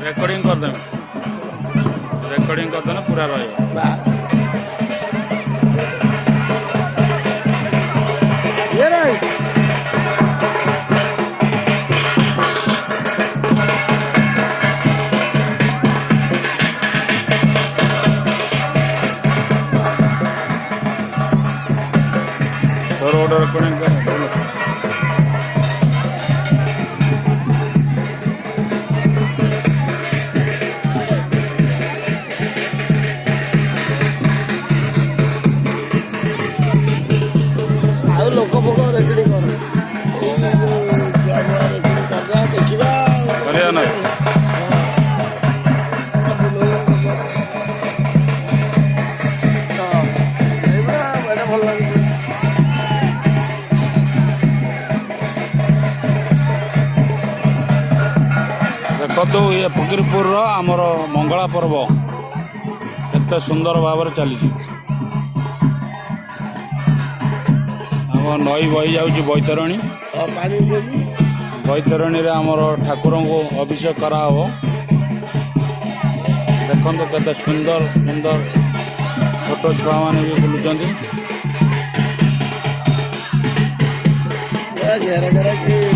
Recording କରିଦେବେ recording କରିଦେଲେ ପୁରା ରହିବ। ତୋର ଗୋଟେ ରେକର୍ଡିଂ କର। ଆଉ ଲୋକ ଫୋକ ରେକର୍ଡିଂ କର ଦେଖିବା କରିବା ନାହିଁ। ଭଲ ଲାଗୁଛି। ଦେଖନ୍ତୁ ଇଏ ଫକୀରପୁରର ଆମର ମଙ୍ଗଳା ପର୍ବ କେତେ ସୁନ୍ଦର ଭାବରେ ଚାଲିଛି। ଆମ ନଈ ବହି ଯାଉଛି ବୈତରଣୀ। ବୈତରଣୀରେ ଆମର ଠାକୁରଙ୍କୁ ଅଭିଷେକ କରାହବ। ଦେଖନ୍ତୁ କେତେ ସୁନ୍ଦର ସୁନ୍ଦର ଛୋଟ ଛୁଆମାନେ ବି ବୁଲୁଛନ୍ତି। ଘେରା ଘେରା